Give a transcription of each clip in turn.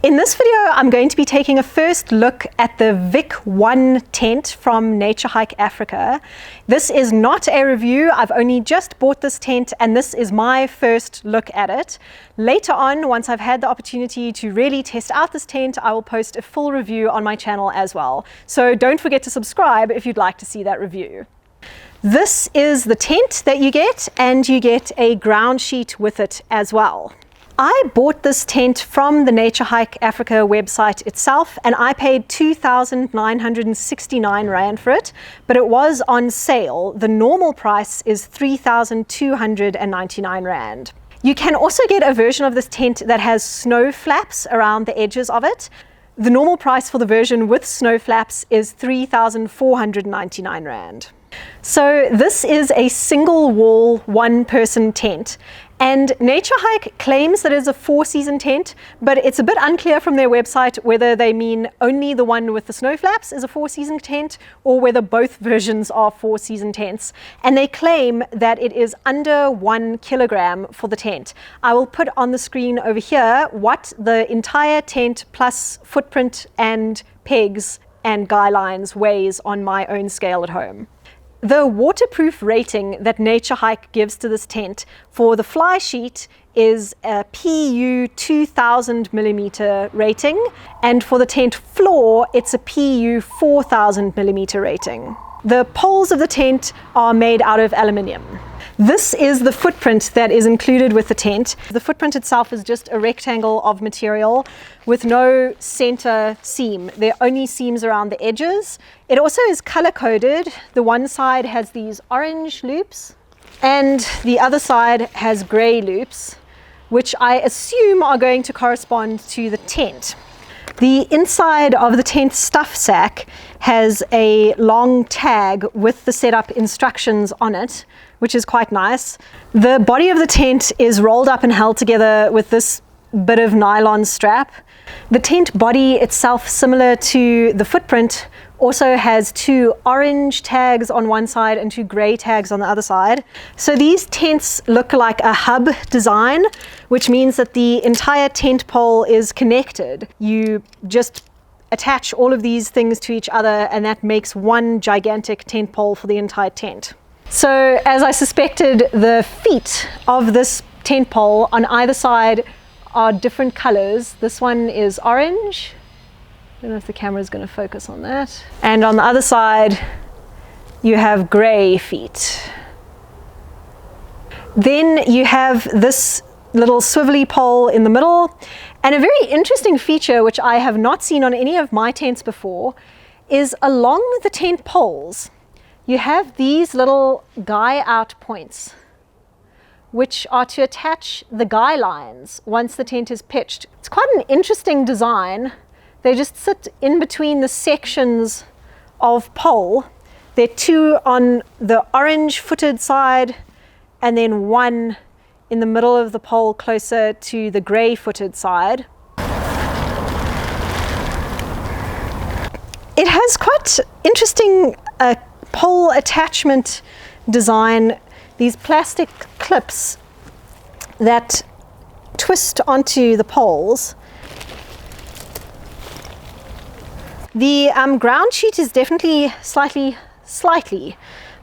In this video, I'm going to be taking a first look at the VIK 1 tent from NatureHike Africa. This is not a review. I've only just bought this tent and this is my first look at it. Later on, once I've had the opportunity to really test out this tent, I will post a full review on my channel as well. So don't forget to subscribe if you'd like to see that review. This is the tent that you get, and you get a ground sheet with it as well. I bought this tent from the NatureHike Africa website itself, and I paid 2,969 Rand for it, but it was on sale. The normal price is 3,299 Rand. You can also get a version of this tent that has snow flaps around the edges of it. The normal price for the version with snow flaps is 3,499 Rand. So this is a single wall, one person tent, and NatureHike claims that it's a 4-season tent, but it's a bit unclear from their website whether they mean only the one with the snow flaps is a 4-season tent or whether both versions are 4-season tents. And they claim that it is under 1 kilogram for the tent. I will put on the screen over here what the entire tent plus footprint and pegs and guy lines weighs on my own scale at home. The waterproof rating that NatureHike gives to this tent for the fly sheet is a PU 2000 millimeter rating, and for the tent floor it's a PU 4000 millimeter rating. The poles of the tent are made out of aluminium. This is the footprint that is included with the tent. The footprint itself is just a rectangle of material with no center seam. There are only seams around the edges. It also is color coded. The one side has these orange loops and the other side has gray loops, which I assume are going to correspond to the tent. The inside of the tent stuff sack has a long tag with the setup instructions on it, which is quite nice. The body of the tent is rolled up and held together with this bit of nylon strap. The tent body itself, similar to the footprint, also has 2 orange tags on one side and 2 gray tags on the other side. So these tents look like a hub design, which means that the entire tent pole is connected. You just attach all of these things to each other and that makes one gigantic tent pole for the entire tent. So as I suspected, the feet of this tent pole on either side are different colors. This one is orange. I don't know if the camera is going to focus on that. And on the other side, you have gray feet. Then you have this little swivelly pole in the middle. And a very interesting feature, which I have not seen on any of my tents before, is along the tent poles, you have these little guy out points, which are to attach the guy lines once the tent is pitched. It's quite an interesting design. They just sit in between the sections of pole. There are 2 on the orange footed side and then 1 in the middle of the pole closer to the gray footed side. It has quite interesting pole attachment design, these plastic clips that twist onto the poles. The ground sheet is definitely slightly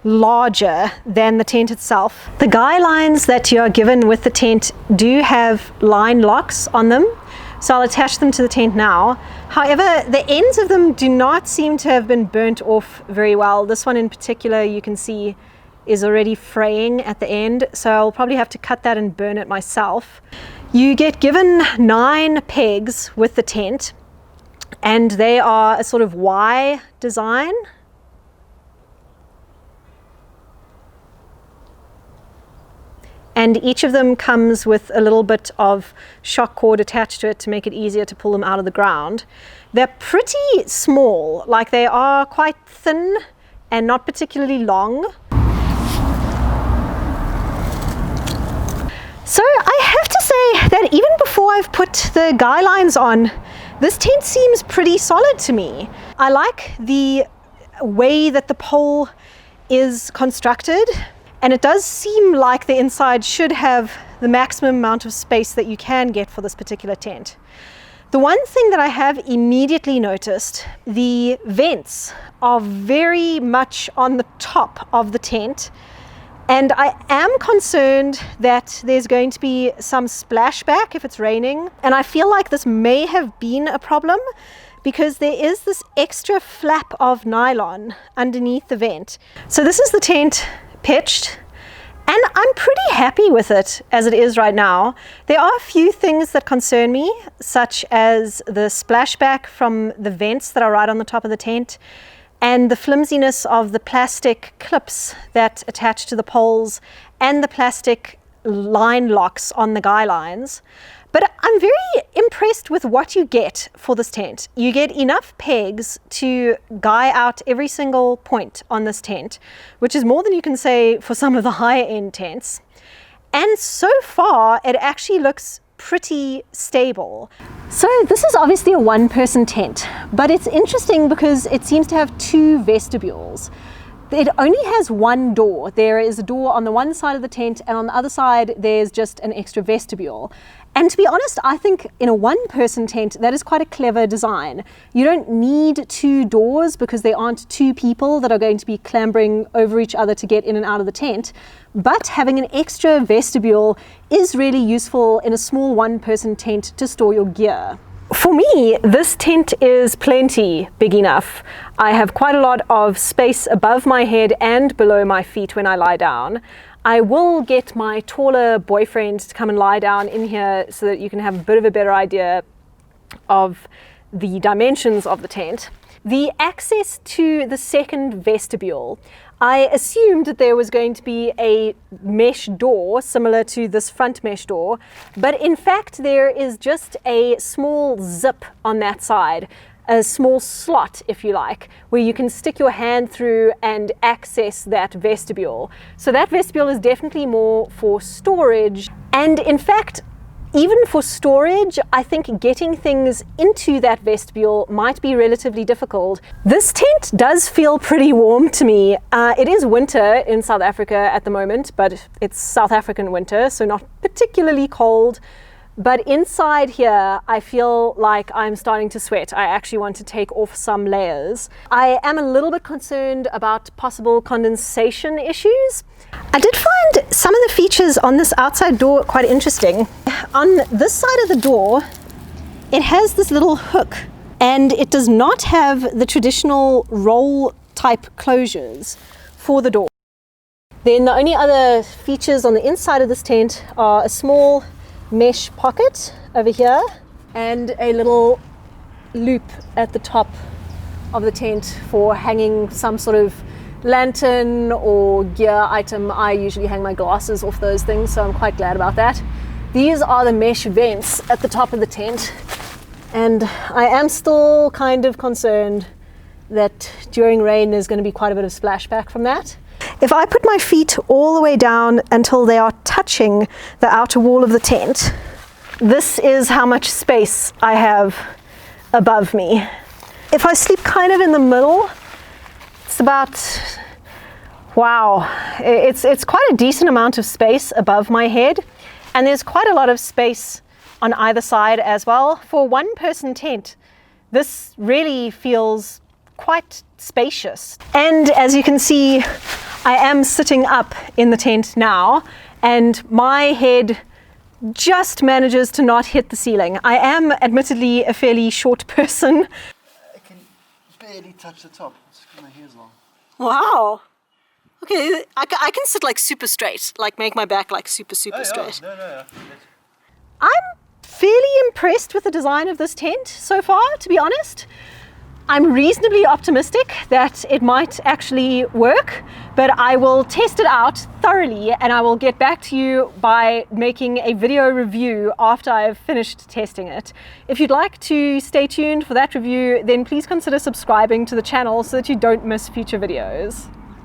larger than the tent itself. The guy lines that you are given with the tent do have line locks on them, so I'll attach them to the tent now. However, the ends of them do not seem to have been burnt off very well. This one in particular, you can see, is already fraying at the end, so I'll probably have to cut that and burn it myself. You get given 9 pegs with the tent, and they are a sort of Y design. And each of them comes with a little bit of shock cord attached to it to make it easier to pull them out of the ground. They're pretty small, like they are quite thin and not particularly long. So I have to say that even before I've put the guy lines on, this tent seems pretty solid to me. I like the way that the pole is constructed. And it does seem like the inside should have the maximum amount of space that you can get for this particular tent. The one thing that I have immediately noticed, the vents are very much on the top of the tent, and I am concerned that there's going to be some splashback if it's raining, and I feel like this may have been a problem because there is this extra flap of nylon underneath the vent. So this is the tent pitched, and I'm pretty happy with it as it is right now. There are a few things that concern me, such as the splashback from the vents that are right on the top of the tent, and the flimsiness of the plastic clips that attach to the poles, and the plastic line locks on the guy lines. But I'm very impressed with what you get for this tent. You get enough pegs to guy out every single point on this tent, which is more than you can say for some of the higher end tents. And so far, it actually looks pretty stable. So this is obviously a one-person tent, but it's interesting because it seems to have two vestibules. It only has one door. There is a door on the one side of the tent, and on the other side there's just an extra vestibule. And to be honest, I think in a one-person tent, that is quite a clever design. You don't need two doors because there aren't two people that are going to be clambering over each other to get in and out of the tent. But having an extra vestibule is really useful in a small one-person tent to store your gear. For me, this tent is plenty big enough. I have quite a lot of space above my head and below my feet when I lie down. I will get my taller boyfriend to come and lie down in here so that you can have a bit of a better idea of the dimensions of the tent. The access to the second vestibule, I assumed that there was going to be a mesh door similar to this front mesh door, but in fact there is just a small zip on that side, a small slot, if you like, where you can stick your hand through and access that vestibule. So that vestibule is definitely more for storage, and in fact, even for storage, I think getting things into that vestibule might be relatively difficult. This tent does feel pretty warm to me. It is winter in South Africa at the moment, but it's South African winter, so not particularly cold. But inside here, I feel like I'm starting to sweat. I actually want to take off some layers. I am a little bit concerned about possible condensation issues. I did find some of the features on this outside door quite interesting. On this side of the door, it has this little hook, and it does not have the traditional roll type closures for the door. Then the only other features on the inside of this tent are a small mesh pocket over here and a little loop at the top of the tent for hanging some sort of lantern or gear item. I usually hang my glasses off those things, so I'm quite glad about that. These are the mesh vents at the top of the tent, and I am still kind of concerned that during rain there's going to be quite a bit of splashback from that. If I put my feet all the way down until they are touching the outer wall of the tent, this is how much space I have above me. If I sleep kind of in the middle, it's about, wow, it's quite a decent amount of space above my head, and there's quite a lot of space on either side as well. For a one-person tent, this really feels quite spacious. And as you can see, I am sitting up in the tent now, and my head just manages to not hit the ceiling. I am admittedly a fairly short person. I can barely touch the top. It's my hair's long. Wow. Okay, I can sit like super straight, like make my back like super straight. No. I'm fairly impressed with the design of this tent so far, to be honest. I'm reasonably optimistic that it might actually work, but I will test it out thoroughly and I will get back to you by making a video review after I've finished testing it. If you'd like to stay tuned for that review, then please consider subscribing to the channel so that you don't miss future videos.